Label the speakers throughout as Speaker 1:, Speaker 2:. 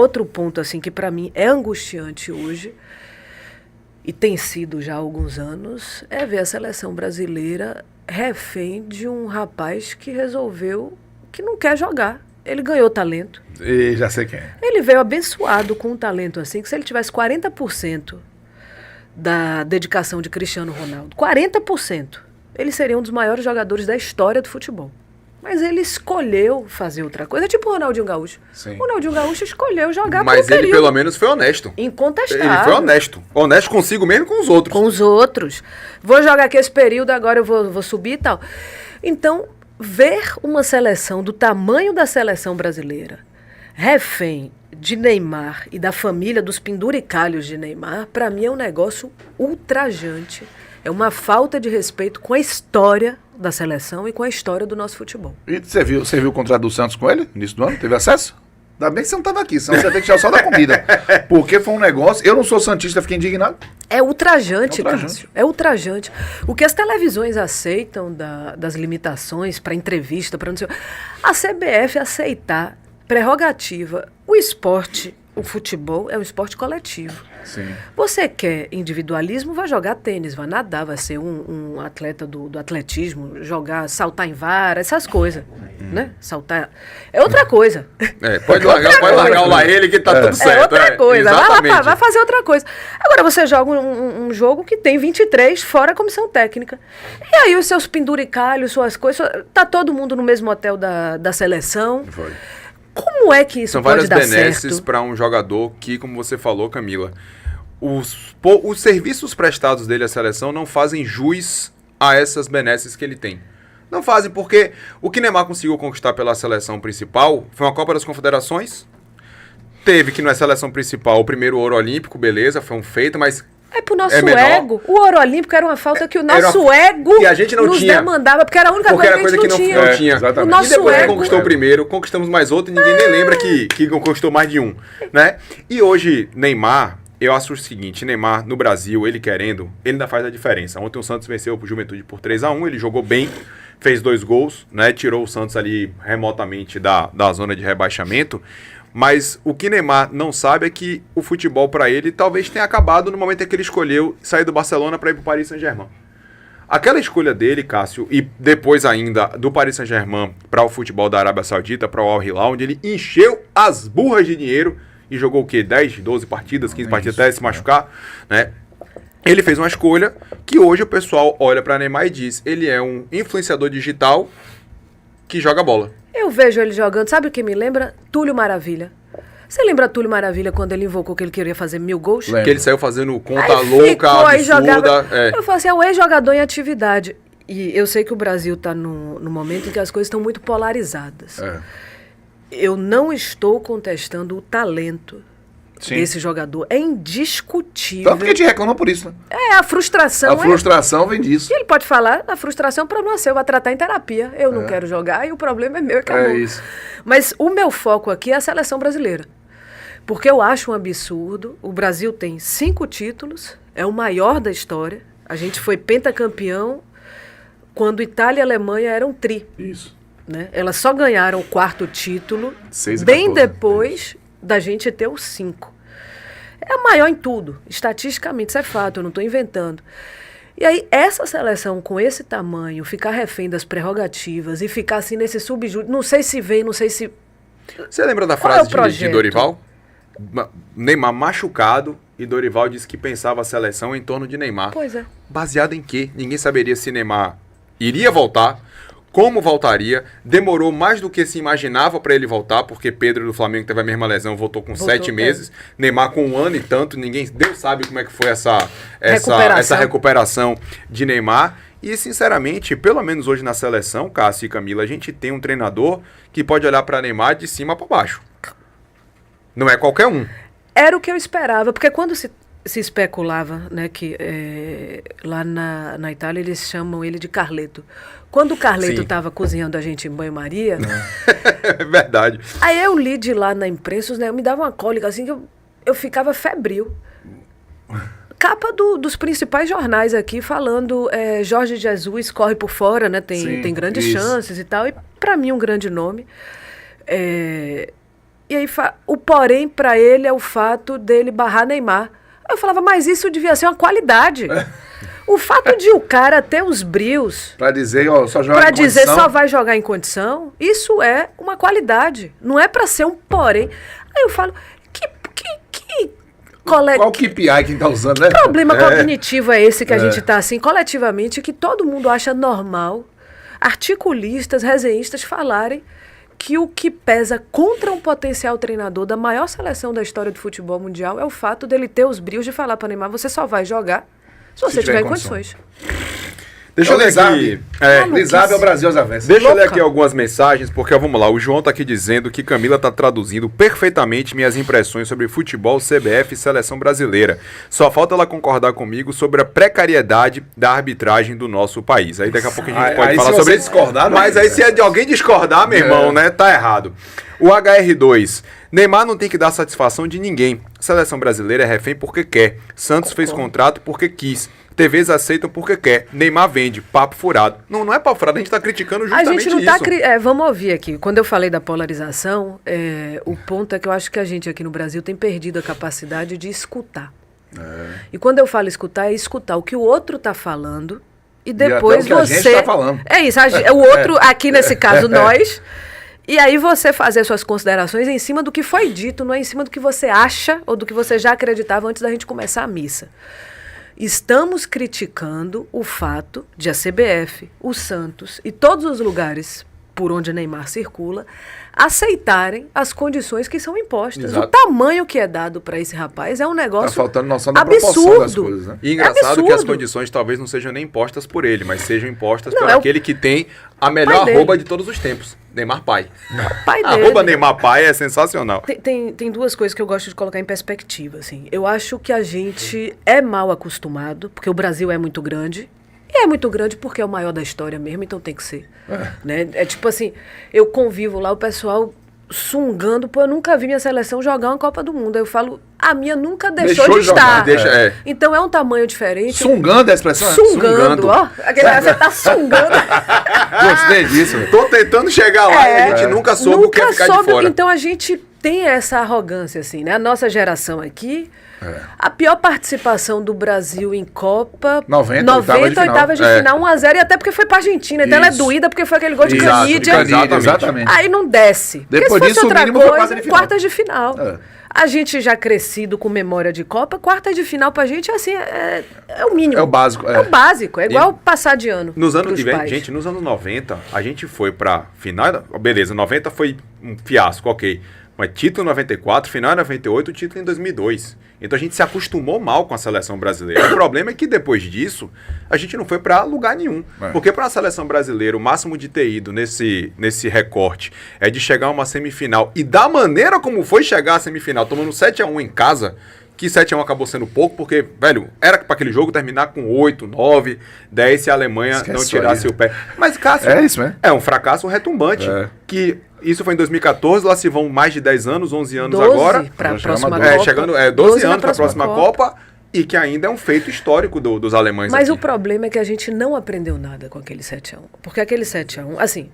Speaker 1: outro ponto assim que para mim é angustiante hoje, e tem sido já há alguns anos, é ver a seleção brasileira refém de um rapaz que resolveu que não quer jogar. Ele ganhou talento.
Speaker 2: E já sei quem é.
Speaker 1: Ele veio abençoado com um talento assim, que se ele tivesse 40% da dedicação de Cristiano Ronaldo, 40%, ele seria um dos maiores jogadores da história do futebol. Mas ele escolheu fazer outra coisa, tipo o Ronaldinho Gaúcho.
Speaker 2: Sim.
Speaker 1: O Ronaldinho Gaúcho escolheu jogar
Speaker 3: Mas
Speaker 1: por um
Speaker 3: ele
Speaker 1: período
Speaker 3: pelo menos foi honesto.
Speaker 1: incontestável.
Speaker 3: Ele foi honesto. Honesto consigo mesmo e com os outros.
Speaker 1: Com os outros. Vou jogar aqui esse período, agora eu vou subir e tal. Então, ver uma seleção do tamanho da seleção brasileira, refém de Neymar e da família dos penduricalhos de Neymar, para mim é um negócio ultrajante. É uma falta de respeito com a história da seleção e com a história do nosso futebol.
Speaker 2: E você viu o contrato do Santos com ele, no início do ano? Teve acesso? Ainda bem que você não estava aqui, senão você ia ter que tirar só da comida. Porque foi um negócio... Eu não sou santista, fiquei indignado.
Speaker 1: É ultrajante,
Speaker 2: É ultrajante.
Speaker 1: Cássio. É ultrajante. O que as televisões aceitam das limitações para entrevista, para não sei... A CBF aceitar prerrogativa. O esporte, o futebol, é um esporte coletivo.
Speaker 2: Sim.
Speaker 1: Você quer individualismo, vai jogar tênis, vai nadar, vai ser um atleta do atletismo, saltar em vara, essas coisas, né? Saltar é outra coisa.
Speaker 3: Pode largar o lá ele que tá tudo certo.
Speaker 1: É outra coisa,
Speaker 3: Exatamente.
Speaker 1: vai fazer outra coisa. Agora você joga um jogo que tem 23 fora a comissão técnica. E aí os seus penduricalhos, suas coisas, tá todo mundo no mesmo hotel da seleção.
Speaker 2: Foi.
Speaker 1: Como é que isso
Speaker 3: São
Speaker 1: pode
Speaker 3: várias
Speaker 1: dar
Speaker 3: benesses
Speaker 1: certo?
Speaker 3: para um jogador que, como você falou, Camila, os serviços prestados dele à seleção não fazem jus a essas benesses que ele tem. Não fazem, porque o que Neymar conseguiu conquistar pela seleção principal foi uma Copa das Confederações. Teve, que não é seleção principal, o primeiro ouro olímpico, beleza, foi um feito, mas...
Speaker 1: É pro nosso
Speaker 3: menor.
Speaker 1: ego. O ouro olímpico era uma falta que o nosso ego
Speaker 3: que a gente não
Speaker 1: nos
Speaker 3: tinha.
Speaker 1: demandava, porque era a única
Speaker 3: Porque
Speaker 1: coisa
Speaker 3: era
Speaker 1: que a
Speaker 3: coisa
Speaker 1: gente
Speaker 3: que
Speaker 1: não
Speaker 3: não
Speaker 1: tinha.
Speaker 3: tinha.
Speaker 2: Exatamente.
Speaker 1: O nosso
Speaker 3: E depois que
Speaker 1: ego.
Speaker 3: conquistou o primeiro, conquistamos mais outro e ninguém nem lembra que conquistou mais de um, né? E hoje, Neymar, eu acho o seguinte, Neymar, no Brasil, ele querendo, ele ainda faz a diferença. Ontem o Santos venceu o Juventude por 3-1, ele jogou bem, fez 2 gols, né? Tirou o Santos ali remotamente da zona de rebaixamento. Mas o que Neymar não sabe é que o futebol para ele talvez tenha acabado no momento em que ele escolheu sair do Barcelona para ir para o Paris Saint-Germain. Aquela escolha dele, Cássio, e depois ainda do Paris Saint-Germain para o futebol da Arábia Saudita, para o Al Hilal, onde ele encheu as burras de dinheiro e jogou o quê? 10, 12 partidas, 15 partidas até se machucar, né? Ele fez uma escolha que hoje o pessoal olha para Neymar e diz, ele é um influenciador digital que joga bola.
Speaker 1: Eu vejo ele jogando, sabe o que me lembra? Túlio Maravilha. Você lembra Túlio Maravilha quando ele invocou que ele queria fazer 1000 gols?
Speaker 2: Lembro.
Speaker 3: Que ele saiu fazendo conta
Speaker 1: Aí
Speaker 3: louca,
Speaker 1: ficou, aí
Speaker 3: absurda.
Speaker 1: jogava.
Speaker 3: É.
Speaker 1: Eu falo assim, é um ex-jogador em atividade. E eu sei que o Brasil está no momento em que as coisas estão muito polarizadas.
Speaker 2: É.
Speaker 1: Eu não estou contestando o talento
Speaker 2: Sim.
Speaker 1: desse jogador. É indiscutível.
Speaker 2: Tanto que a gente reclama por isso, né?
Speaker 1: É, a frustração.
Speaker 2: A frustração vem disso.
Speaker 1: E ele pode falar, a frustração para não ser, eu vou tratar em terapia. Eu não quero jogar e o problema é meu, acabou.
Speaker 2: É isso.
Speaker 1: Mas o meu foco aqui é a seleção brasileira. Porque eu acho um absurdo. O Brasil tem 5 títulos, é o maior da história. A gente foi pentacampeão quando Itália e Alemanha eram tri.
Speaker 2: Isso.
Speaker 1: Né? Elas só ganharam o 4º título
Speaker 2: 6 e
Speaker 1: bem
Speaker 2: 14,
Speaker 1: depois da gente ter os 5. É a maior em tudo, estatisticamente, isso é fato, eu não estou inventando. E aí, essa seleção com esse tamanho, ficar refém das prerrogativas e ficar assim nesse subjúdice, não sei se vem, não sei se...
Speaker 3: Você lembra da
Speaker 1: Qual é o
Speaker 3: frase de
Speaker 1: projeto?
Speaker 3: Dorival? Neymar machucado e Dorival disse que pensava a seleção em torno de Neymar.
Speaker 1: Pois é.
Speaker 3: Baseado em quê? Ninguém saberia se Neymar iria voltar, como voltaria. Demorou mais do que se imaginava para ele voltar, porque Pedro do Flamengo teve a mesma lesão, voltou com 7 meses. Neymar com 1 ano e tanto, Deus sabe como é que foi essa recuperação de Neymar. E, sinceramente, pelo menos hoje na seleção, Cássio e Camila, a gente tem um treinador que pode olhar para Neymar de cima para baixo. Não é qualquer um.
Speaker 1: Era o que eu esperava, porque quando se especulava, né, que lá na Itália eles chamam ele de Carleto. Quando o Carleto estava cozinhando a gente em banho-maria...
Speaker 3: É verdade.
Speaker 1: Aí eu li de lá na imprensa, né, me dava uma cólica assim que eu ficava febril. Capa dos principais jornais aqui falando Jorge Jesus corre por fora, né, tem grandes chances e tal. E para mim um grande nome. E aí o porém para ele é o fato dele barrar Neymar. Eu falava, mas isso devia ser uma qualidade. O fato de o cara ter os brios...
Speaker 2: Pra dizer, ó, só joga
Speaker 1: Pra
Speaker 2: em
Speaker 1: dizer
Speaker 2: condição.
Speaker 1: só vai jogar em condição, isso é uma qualidade. Não é pra ser um porém. Aí eu falo,
Speaker 2: Qual KPI quem tá usando, né?
Speaker 1: problema cognitivo é esse que a gente tá assim, coletivamente, que todo mundo acha normal, articulistas, resenhistas falarem que o que pesa contra um potencial treinador da maior seleção da história do futebol mundial é o fato dele ter os brios de falar para Neymar, você só vai jogar se você tiver em condições.
Speaker 3: Deixa eu ler aqui.
Speaker 2: Lisave é o Brasil às avessas.
Speaker 3: Deixa eu ler aqui algumas mensagens, porque vamos lá, o João tá aqui dizendo que Camila tá traduzindo perfeitamente minhas impressões sobre futebol, CBF e seleção brasileira. Só falta ela concordar comigo sobre a precariedade da arbitragem do nosso país. Aí daqui a pouco a gente pode falar sobre isso. Mas aí se é de alguém discordar, meu irmão, né, tá errado. O HR2, Neymar não tem que dar satisfação de ninguém. Seleção brasileira é refém porque quer. Santos fez contrato porque quis. TVs aceitam porque quer. Neymar vende. Papo furado. Não é papo furado, a gente tá criticando justamente isso.
Speaker 1: A gente não tá... vamos ouvir aqui. Quando eu falei da polarização, o ponto é que eu acho que a gente aqui no Brasil tem perdido a capacidade de escutar. E quando eu falo escutar, é escutar o que o outro tá falando e depois
Speaker 2: e até o que
Speaker 1: você...
Speaker 2: a gente tá falando.
Speaker 1: É isso. O outro, aqui nesse caso, nós... E aí você fazer suas considerações em cima do que foi dito, não é em cima do que você acha ou do que você já acreditava antes da gente começar a missa. Estamos criticando o fato de a CBF, o Santos e todos os lugares por onde Neymar circula aceitarem as condições que são impostas.
Speaker 2: Exato.
Speaker 1: O tamanho que é dado para esse rapaz é um negócio
Speaker 2: Tá faltando noção da proporção das coisas, né?
Speaker 3: E engraçado
Speaker 1: absurdo.
Speaker 3: que as condições talvez não sejam nem impostas por ele, mas sejam impostas por
Speaker 1: é
Speaker 3: aquele que tem a melhor
Speaker 1: pai
Speaker 3: arroba
Speaker 1: dele.
Speaker 3: de todos os tempos. Neymar Pai.
Speaker 1: Pai
Speaker 3: A
Speaker 1: dele.
Speaker 3: arroba Neymar Pai é sensacional.
Speaker 1: Tem duas coisas que eu gosto de colocar em perspectiva, assim. Eu acho que a gente é mal acostumado, porque o Brasil é muito grande. E é muito grande porque é o maior da história mesmo, então tem que ser. Né? É tipo assim, eu convivo lá, o pessoal sungando, pô, eu nunca vi minha seleção jogar uma Copa do Mundo. Aí eu falo, a minha nunca deixou de
Speaker 2: jogar,
Speaker 1: estar. Então é um tamanho diferente.
Speaker 2: Sungando é a expressão?
Speaker 1: Sungando, ó. Você tá sungando.
Speaker 2: Gostei disso.
Speaker 3: Tô tentando chegar lá e a gente nunca soube o que é ficar de fora.
Speaker 1: Então a gente tem essa arrogância, assim, né? A nossa geração aqui, a pior participação do Brasil em Copa,
Speaker 2: 90
Speaker 1: oitavas de final, 1-0, e até porque foi pra Argentina. Então ela é doída porque foi aquele gol de Canidia.
Speaker 2: Exatamente.
Speaker 1: Aí não desce.
Speaker 2: Depois
Speaker 1: porque se
Speaker 2: disso,
Speaker 1: fosse outra
Speaker 2: o mínimo foi
Speaker 1: coisa, quartas de final. A gente já crescido com memória de Copa, quartas de final pra gente, assim, é o mínimo.
Speaker 2: É o básico.
Speaker 1: É o básico, é igual passar de ano.
Speaker 3: Nos anos, gente, nos anos 90, a gente foi pra final, beleza, 90 foi um fiasco, ok. Mas título em 94, final em 98, título em 2002. Então a gente se acostumou mal com a seleção brasileira. O problema é que depois disso, a gente não foi pra lugar nenhum. Porque para a seleção brasileira, o máximo de ter ido nesse recorte é de chegar a uma semifinal. E da maneira como foi chegar à semifinal, tomando 7-1 em casa, que 7-1 acabou sendo pouco, porque, velho, era para aquele jogo terminar com 8, 9, 10 se a Alemanha não tirasse o pé. Mas, Cássio,
Speaker 2: é isso, né?
Speaker 3: É um fracasso retumbante. Que isso foi em 2014, lá se vão mais de 10 anos, 11 anos
Speaker 1: 12
Speaker 3: agora.
Speaker 1: Para a próxima Copa.
Speaker 3: Chegando 12 anos para a próxima Copa. E que ainda é um feito histórico dos alemães.
Speaker 1: Mas
Speaker 3: aqui.
Speaker 1: o problema é que a gente não aprendeu nada com aquele 7-1. Porque aquele 7-1, assim,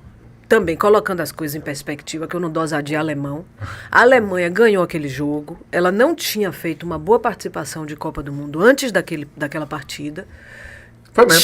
Speaker 1: também colocando as coisas em perspectiva, que eu não dou ousadia alemão, a Alemanha ganhou aquele jogo, ela não tinha feito uma boa participação de Copa do Mundo antes daquela partida.
Speaker 2: Foi mesmo.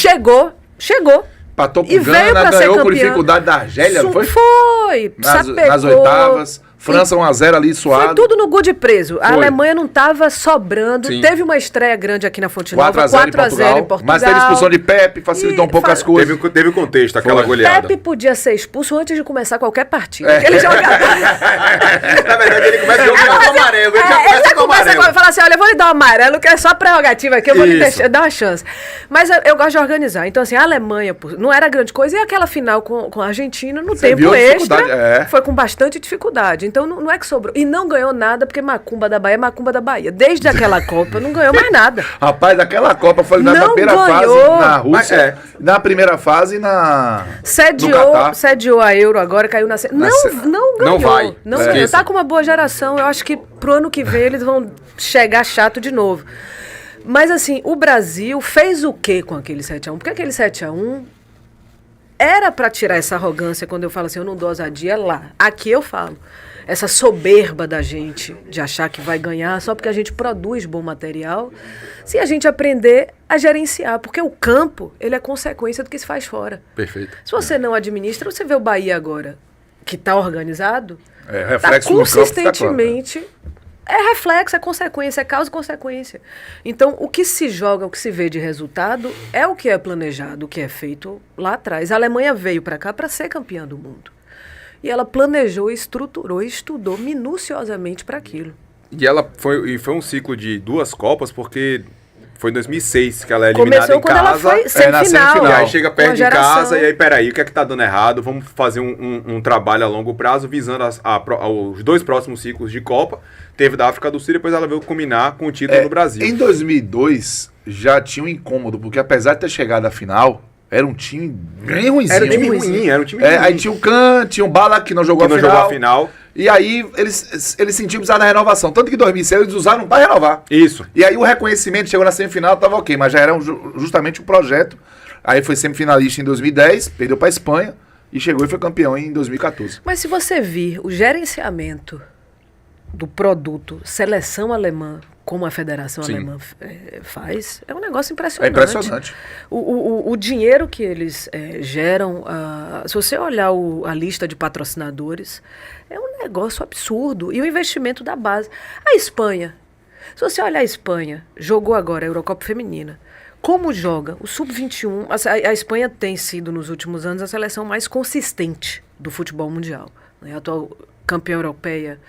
Speaker 1: Chegou.
Speaker 2: Patou com
Speaker 1: E veio pra ser
Speaker 2: ganhou
Speaker 1: campeã.
Speaker 2: por dificuldade da Argélia, não foi?
Speaker 1: Foi.
Speaker 2: Nas oitavas. França 1-0 ali suado.
Speaker 1: Foi tudo no good preso. A Alemanha não estava sobrando. Sim. Teve uma estreia grande aqui na Fonte Nova. 4-0 em Portugal.
Speaker 2: Mas teve expulsão de Pepe, facilitou um pouco as coisas.
Speaker 3: Teve contexto, aquela goleada.
Speaker 1: Pepe podia ser expulso antes de começar qualquer partida. Ele jogador...
Speaker 3: Na verdade, ele começa jogando com amarelo. Ele já começa
Speaker 1: a falar assim, olha, eu vou lhe dar um amarelo, que é só prerrogativa aqui, eu vou lhe dar uma chance. Mas eu gosto de organizar. Então, assim, a Alemanha não era grande coisa, e aquela final com a Argentina, no tempo extra, foi com bastante dificuldade. Então, não é que sobrou. E não ganhou nada, porque Macumba da Bahia é Macumba da Bahia. Desde aquela Copa, não ganhou mais nada.
Speaker 2: Rapaz, aquela Copa foi na primeira fase na Rússia, na primeira fase no Catar.
Speaker 1: Sediou a Euro agora, caiu na... Não ganhou.
Speaker 3: Não vai.
Speaker 1: Não ganhou. Tá com uma boa geração. Eu acho que pro ano que vem eles vão chegar chato de novo. Mas assim, o Brasil fez o quê com aquele 7-1? Porque aquele 7-1 era pra tirar essa arrogância quando eu falo assim, eu não dou ousadia lá. Aqui eu falo. essa soberba da gente de achar que vai ganhar só porque a gente produz bom material, se a gente aprender a gerenciar, porque o campo, ele é consequência do que se faz fora.
Speaker 3: Perfeito.
Speaker 1: Se você não administra, você vê o Bahia agora, que está organizado,
Speaker 2: reflexo no campo,
Speaker 1: consistentemente, é reflexo, é consequência, é causa e consequência. Então, o que se joga, o que se vê de resultado, é o que é planejado, o que é feito lá atrás. A Alemanha veio para cá para ser campeã do mundo. E ela planejou, estruturou, estudou minuciosamente para aquilo.
Speaker 3: E foi um ciclo de 2 Copas, porque foi em 2006 que ela é eliminada
Speaker 1: Começou
Speaker 3: em
Speaker 1: quando
Speaker 3: casa.
Speaker 1: ela foi
Speaker 3: Na
Speaker 1: semifinal.
Speaker 3: E aí chega perto de
Speaker 1: geração.
Speaker 3: casa e aí, peraí, o que é que tá dando errado? Vamos fazer um trabalho a longo prazo visando os 2 próximos ciclos de Copa. Teve da África do Sul e depois ela veio combinar com o título no Brasil.
Speaker 2: Em 2002 já tinha um incômodo, porque apesar de ter chegado à final, era um time bem ruimzinho.
Speaker 3: Era um time ruim.
Speaker 2: Aí tinha o Kahn, tinha o Bala que não jogou a final. E aí eles sentiam precisar da renovação. Tanto que em 2006 eles usaram para renovar.
Speaker 3: Isso.
Speaker 2: E aí o reconhecimento chegou na semifinal, tava ok, mas já era justamente um projeto. Aí foi semifinalista em 2010, perdeu para a Espanha e chegou e foi campeão em 2014.
Speaker 1: Mas se você vir o gerenciamento do produto seleção alemã, como a Federação Alemã faz, é um negócio impressionante.
Speaker 2: É impressionante.
Speaker 1: O dinheiro que eles geram, se você olhar a lista de patrocinadores, é um negócio absurdo. E o investimento da base. A Espanha, se você olhar a Espanha, jogou agora a Eurocopa Feminina. Como joga? O Sub-21, a Espanha tem sido, nos últimos anos, a seleção mais consistente do futebol mundial. A atual campeã europeia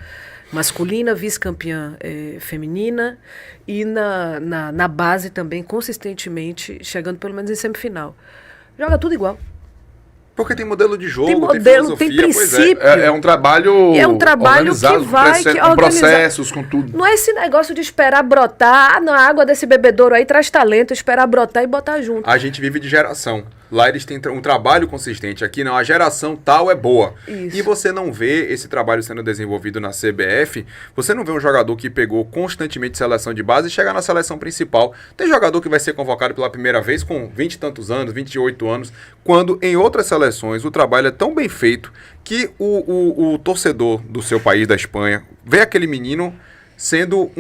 Speaker 1: masculina, vice-campeã feminina e na base também, consistentemente, chegando pelo menos em semifinal. Joga tudo igual.
Speaker 3: Porque tem modelo de jogo,
Speaker 1: tem modelo,
Speaker 3: filosofia,
Speaker 1: tem princípio.
Speaker 2: É um trabalho
Speaker 1: organizado, que vai,
Speaker 2: com processos, com tudo.
Speaker 1: Não é esse negócio de esperar brotar, a água desse bebedouro aí traz talento, esperar brotar e botar junto.
Speaker 3: A gente vive de geração. Lá eles têm um trabalho consistente. Aqui não, a geração tal é boa.
Speaker 1: Isso.
Speaker 3: E você não vê esse trabalho sendo desenvolvido na CBF, você não vê um jogador que pegou constantemente seleção de base e chegar na seleção principal. Tem jogador que vai ser convocado pela primeira vez com 20 e tantos anos, 28 anos, quando em outras seleções o trabalho é tão bem feito que o torcedor do seu país, da Espanha, vê aquele menino sendo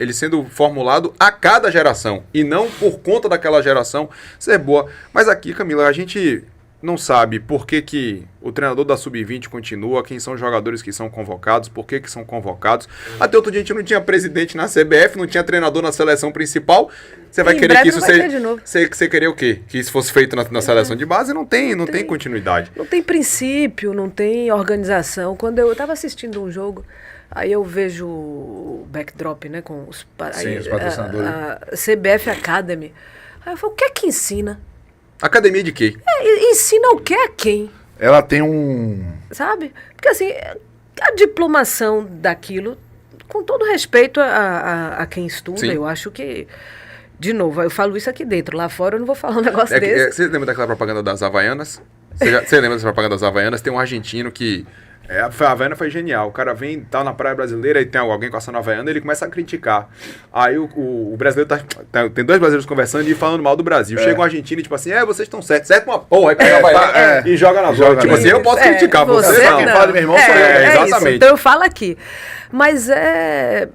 Speaker 3: ele sendo formulado a cada geração, e não por conta daquela geração ser boa. Mas aqui, Camila, a gente não sabe por que o treinador da Sub-20 continua, quem são os jogadores que são convocados, por que são convocados. Até outro dia a gente não tinha presidente na CBF, não tinha treinador na seleção principal. Você vai querer que isso seja... Você querer o quê? Que isso fosse feito na seleção de base? Não tem continuidade.
Speaker 1: Não tem princípio, não tem organização. Quando eu estava assistindo um jogo... Aí eu vejo o backdrop, né, com os
Speaker 2: patrocinadores.
Speaker 1: A CBF Academy. Aí eu falo, o que é que ensina?
Speaker 3: Academia de quê?
Speaker 1: Ensina o que a quem?
Speaker 2: Ela tem um...
Speaker 1: Sabe? Porque assim, a diplomação daquilo, com todo respeito a quem estuda,
Speaker 3: Sim.
Speaker 1: Eu acho que... De novo, eu falo isso aqui dentro. Lá fora eu não vou falar um negócio desse.
Speaker 3: Você lembra daquela propaganda das Havaianas? Você lembra dessa propaganda das Havaianas? Tem um argentino que... a Havaiana foi genial. O cara vem, tá na praia brasileira e tem alguém passando a Havaiana, ele começa a criticar. Aí o brasileiro tem 2 brasileiros conversando e falando mal do Brasil. Chega um argentino e tipo assim, vocês estão certos. Certo uma porra. Aí pega a Havaiana e joga na bola. Tipo assim, eu posso criticar, você não.
Speaker 2: Quem fala, meu irmão, sou eu.
Speaker 3: Exatamente.
Speaker 1: Isso. Então eu falo aqui. Mas é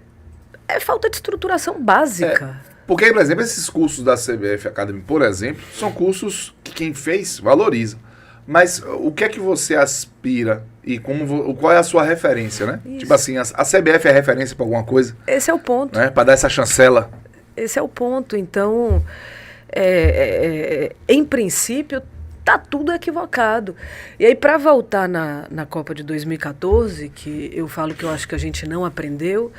Speaker 1: falta de estruturação básica.
Speaker 2: Porque, por exemplo, esses cursos da CBF Academy, por exemplo, são cursos que quem fez valoriza. Mas o que é que você aspira e qual é a sua referência, né?
Speaker 1: Isso.
Speaker 2: Tipo assim, a CBF é referência para alguma coisa?
Speaker 1: Esse é o ponto.
Speaker 2: Né? Para dar essa chancela?
Speaker 1: Esse é o ponto. Então, em princípio, tá tudo equivocado. E aí, para voltar na Copa de 2014, que eu falo que eu acho que a gente não aprendeu,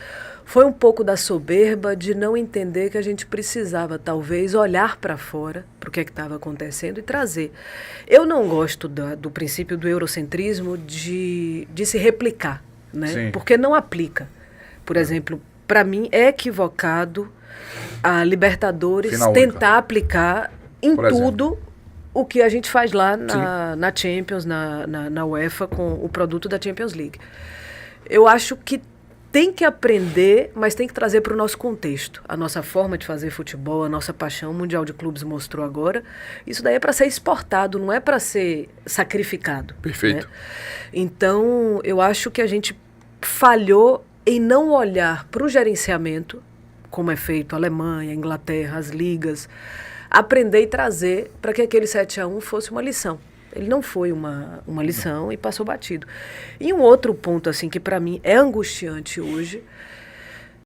Speaker 1: foi um pouco da soberba de não entender que a gente precisava, talvez, olhar para fora, para o que estava acontecendo e trazer. Eu não gosto do princípio do eurocentrismo de se replicar, né?
Speaker 2: Sim.
Speaker 1: Porque não aplica. Por exemplo, para mim é equivocado a Libertadores
Speaker 2: Final
Speaker 1: tentar aplicar em
Speaker 2: Por exemplo.
Speaker 1: tudo o que a gente faz lá na Champions, na UEFA, com o produto da Champions League. Eu acho que tem que aprender, mas tem que trazer para o nosso contexto. A nossa forma de fazer futebol, a nossa paixão, o Mundial de Clubes mostrou agora. Isso daí é para ser exportado, não é para ser sacrificado.
Speaker 3: Perfeito.
Speaker 1: Né? Então, eu acho que a gente falhou em não olhar para o gerenciamento, como é feito a Alemanha, a Inglaterra, as ligas, aprender e trazer para que aquele 7-1 fosse uma lição. Ele não foi uma lição e passou batido. E um outro ponto, assim, que para mim é angustiante hoje,